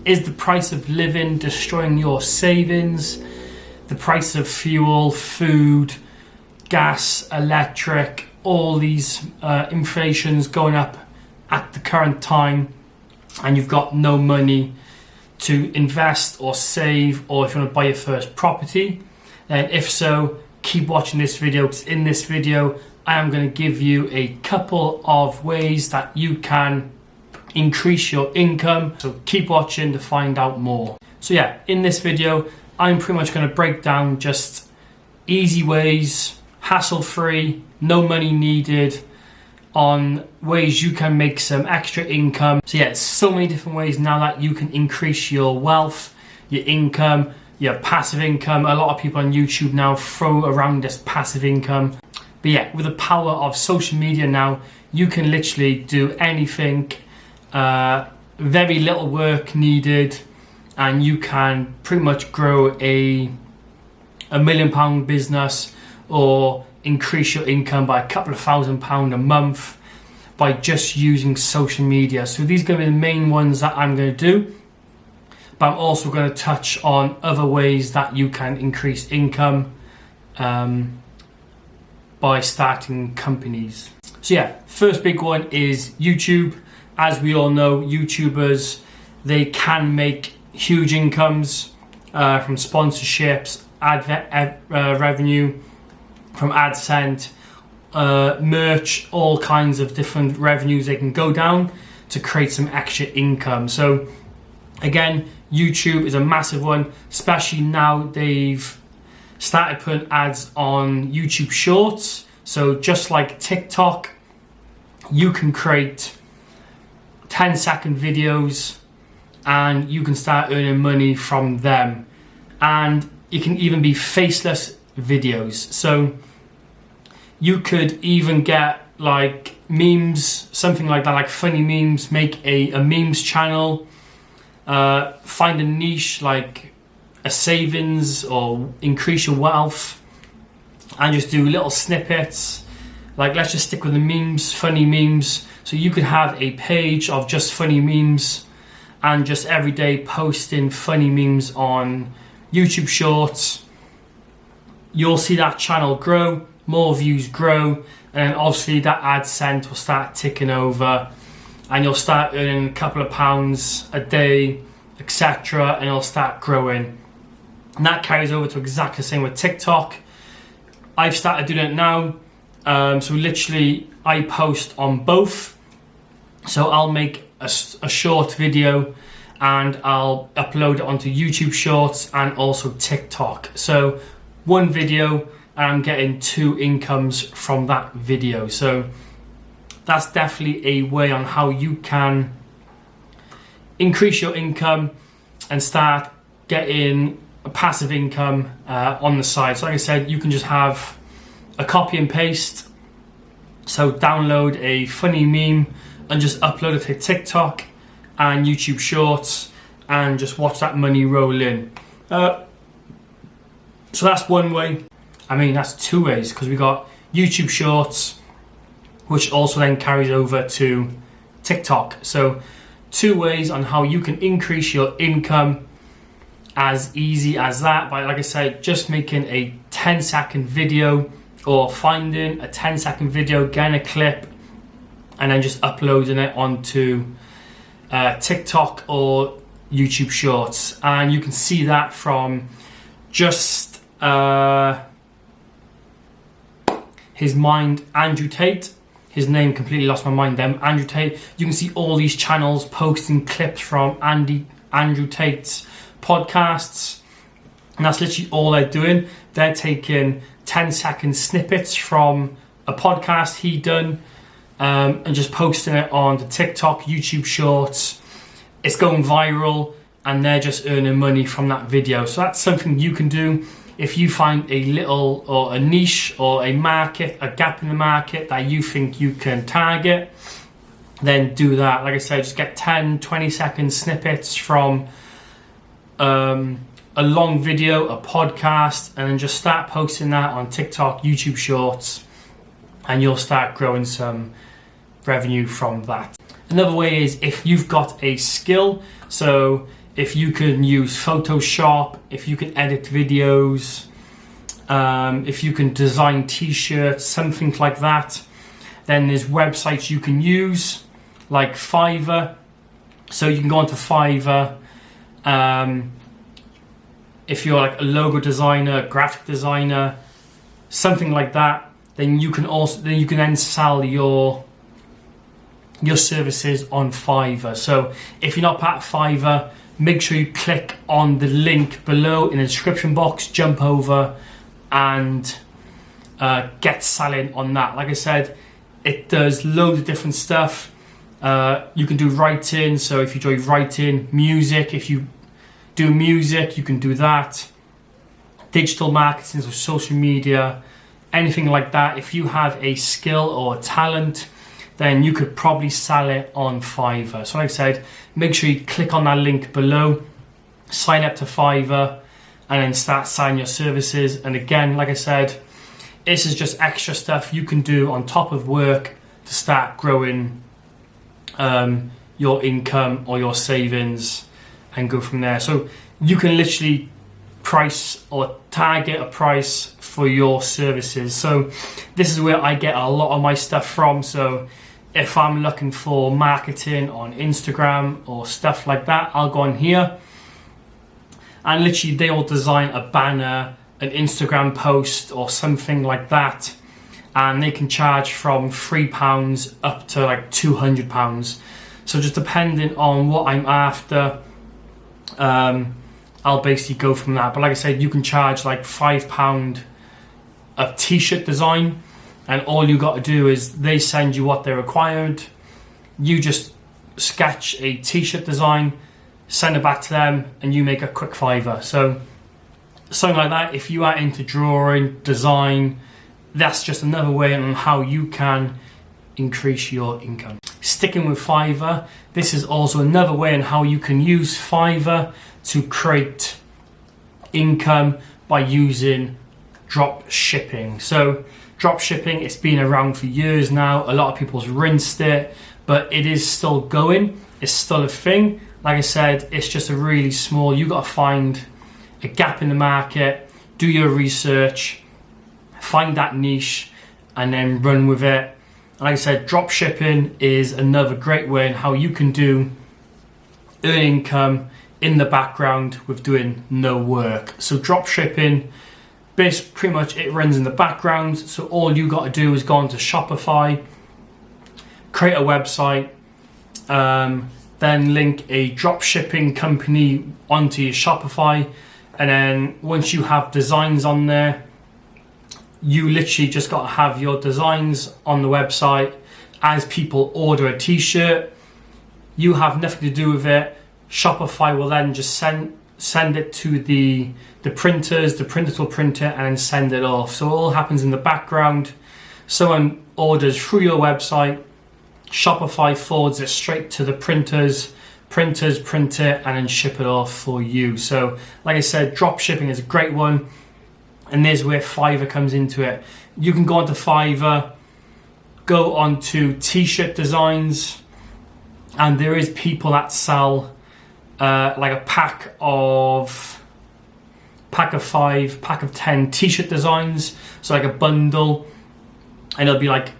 Is the price of living destroying your savings? The price of fuel, food, gas, electric, all these inflations going up at the current time, and you've got no money to invest or save, or if you want to buy your first property, then if so, keep watching this video, because in this video I am going to give you a couple of ways that you can increase your income. So keep watching to find out more. So yeah, in this video I'm pretty much going to break down just easy ways, hassle-free, no money needed, on ways you can make some extra income. So yeah, so many different ways now that you can increase your wealth, your income, your passive income. A lot of people on YouTube now throw around this passive income. But yeah, with the power of social media now, you can literally do anything, very little work needed, and you can pretty much grow a £1 million business or increase your income by a couple of £1,000 a month by just using social media. So these are going to be the main ones that I'm going to do, but I'm also going to touch on other ways that you can increase income by starting companies. So yeah, first big one is YouTube. As we all know, YouTubers, they can make huge incomes from sponsorships, ad revenue, from AdSense, merch, all kinds of different revenues they can go down to create some extra income. So again, YouTube is a massive one, especially now they've started putting ads on YouTube Shorts. So just like TikTok, you can create 10-second videos and you can start earning money from them. And it can even be faceless videos. So you could even get like memes, something like that, like funny memes, make a memes channel, find a niche like a savings or increase your wealth, and just do little snippets. Like, let's just stick with the memes, funny memes. So you could have a page of just funny memes and just every day posting funny memes on YouTube Shorts. You'll see that channel grow, more views grow, and obviously that AdSense will start ticking over and you'll start earning a couple of pounds a day, etc., and it'll start growing. And that carries over to exactly the same with TikTok. I've started doing it now. So literally I post on both. So I'll make a short video and I'll upload it onto YouTube Shorts and also TikTok. So one video and I'm getting 2 incomes from that video. So that's definitely a way on how you can increase your income and start getting a passive income on the side. So like I said, you can just have a copy and paste. So download a funny meme and just upload it to TikTok and YouTube Shorts and just watch that money roll in. So that's one way. I mean, that's 2 ways, because we got YouTube Shorts, which also then carries over to TikTok. So 2 ways on how you can increase your income, as easy as that, by, like I said, just making a 10-second video or finding a 10-second video, getting a clip, and then just uploading it onto TikTok or YouTube Shorts. And you can see that from just his mind, Andrew Tate. His name completely lost my mind then. Andrew Tate. You can see all these channels posting clips from Andrew Tate's podcasts, and that's literally all they're doing. They're taking 10-second snippets from a podcast he done and just posting it on the TikTok, YouTube Shorts. It's going viral and they're just earning money from that video. So that's something you can do. If you find a little or a niche or a market, a gap in the market that you think you can target, then do that. Like I said, just get 10-20 second snippets from a long video, a podcast, and then just start posting that on TikTok, YouTube Shorts, and you'll start growing some revenue from that. Another way is if you've got a skill. So if you can use Photoshop, if you can edit videos, if you can design t-shirts, something like that, then there's websites you can use like Fiverr. So you can go onto Fiverr. If you're like a logo designer, graphic designer, something like that, then you can then sell your services on Fiverr. So if you're not part of Fiverr, make sure you click on the link below in the description box, jump over and get selling on that. Like I said, it does loads of different stuff. You can do writing, so if you enjoy writing, music, if you do music, you can do that. Digital marketing, so social media, anything like that. If you have a skill or a talent, then you could probably sell it on Fiverr. So like I said, make sure you click on that link below, sign up to Fiverr, and then start selling your services. And again, like I said, this is just extra stuff you can do on top of work to start growing your income or your savings and go from there. So you can literally price or target a price for your services. So this is where I get a lot of my stuff from. So if I'm looking for marketing on Instagram or stuff like that, I'll go on here and literally they will design a banner, an Instagram post or something like that, and they can charge from £3 up to like £200. So just depending on what I'm after, I'll basically go from that. But like I said, you can charge like £5 a t-shirt design, and all you got to do is they send you what they're required. You just sketch a t-shirt design, send it back to them, and you make a quick £5. So something like that. If you are into drawing, design, that's just another way on how you can increase your income. Sticking with Fiverr, this is also another way on how you can use Fiverr to create income by using drop shipping. So drop shipping, it's been around for years now. A lot of people's rinsed it, but it is still going. It's still a thing. Like I said, it's just a really small, you got to find a gap in the market, do your research, find that niche, and then run with it. Like I said, drop shipping is another great way in how you can earn income in the background with doing no work. So drop shipping, pretty much it runs in the background. So all you got to do is go onto Shopify, create a website, then link a drop shipping company onto your Shopify, and then once you have designs on there, you literally just got to have your designs on the website. As people order a t-shirt, you have nothing to do with it. Shopify will then just send it to the printers. The printers will print it and then send it off. So it all happens in the background. Someone orders through your website, Shopify forwards it straight to the printers print it, and then ship it off for you. So like I said, drop shipping is a great one. And there's where Fiverr comes into it. You can go onto Fiverr, go onto t-shirt designs, and there is people that sell like a pack of 5, pack of 10 t-shirt designs. So like a bundle, and it'll be like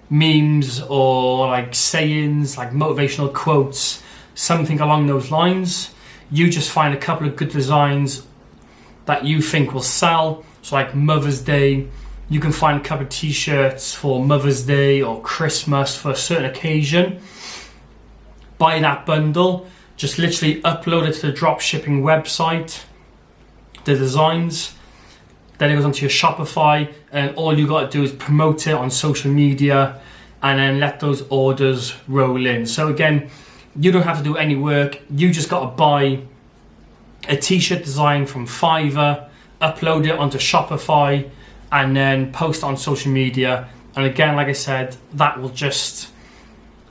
memes or like sayings, like motivational quotes, something along those lines. You just find a couple of good designs that you think will sell. So like Mother's Day, you can find a couple of t-shirts for Mother's Day or Christmas for a certain occasion. Buy that bundle, just literally upload it to the drop shipping website, the designs, then it goes onto your Shopify, and all you got to do is promote it on social media and then let those orders roll in. So again, you don't have to do any work. You just got to buy a t-shirt design from Fiverr, upload it onto Shopify, and then post on social media. And again, like I said, that will just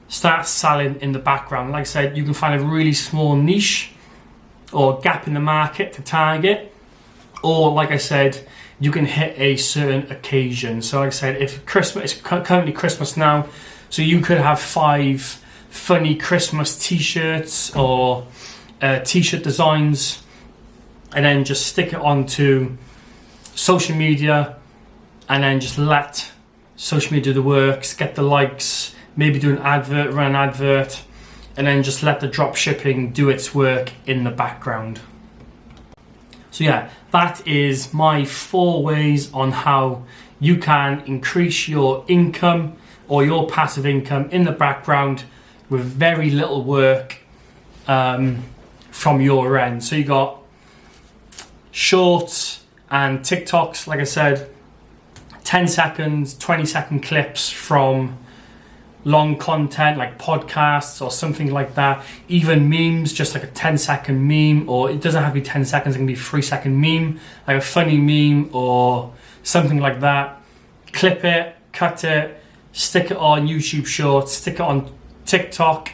start selling in the background. Like I said, you can find a really small niche or gap in the market to target, or like I said, you can hit a certain occasion. So like I said, if Christmas, it's currently Christmas now, so you could have 5 funny Christmas t-shirts, or t-shirt designs, and then just stick it onto social media, and then just let social media do the works, get the likes, maybe do an advert, run an advert, and then just let the drop shipping do its work in the background. So yeah, that is my 4 ways on how you can increase your income or your passive income in the background with very little work from your end. So you got shorts and TikToks, like I said, 10 seconds, 20-second clips from long content like podcasts or something like that. Even memes, just like a 10-second meme, or it doesn't have to be 10 seconds, it can be a 3-second meme, like a funny meme or something like that. Clip it, cut it, stick it on YouTube Shorts, stick it on TikTok,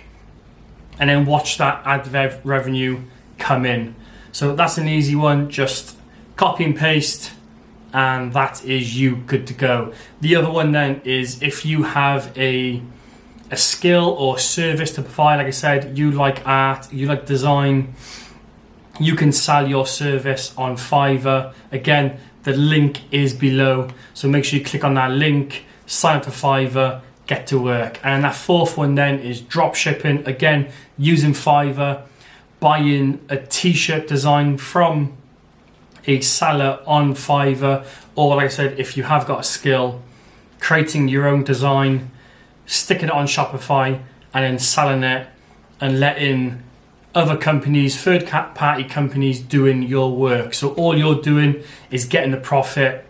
and then watch that ad revenue come in. So that's an easy one, just copy and paste, and that is you good to go. The other one then is if you have a skill or service to provide, like I said, you like art, you like design, you can sell your service on Fiverr. Again, the link is below, so make sure you click on that link, sign up to Fiverr, get to work. And that 4th one then is drop shipping. Again, using Fiverr, buying a t-shirt design from a seller on Fiverr, or like I said, if you have got a skill, creating your own design, sticking it on Shopify, and then selling it and letting other companies, third-party companies, doing your work. So all you're doing is getting the profit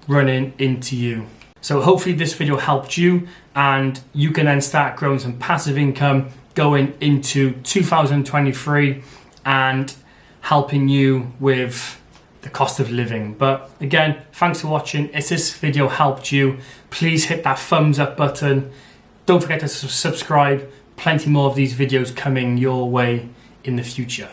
running into you. So hopefully this video helped you, and you can then start growing some passive income going into 2023 and helping you with the cost of living. But again, thanks for watching. If this video helped you, please hit that thumbs up button. Don't forget to subscribe. Plenty more of these videos coming your way in the future.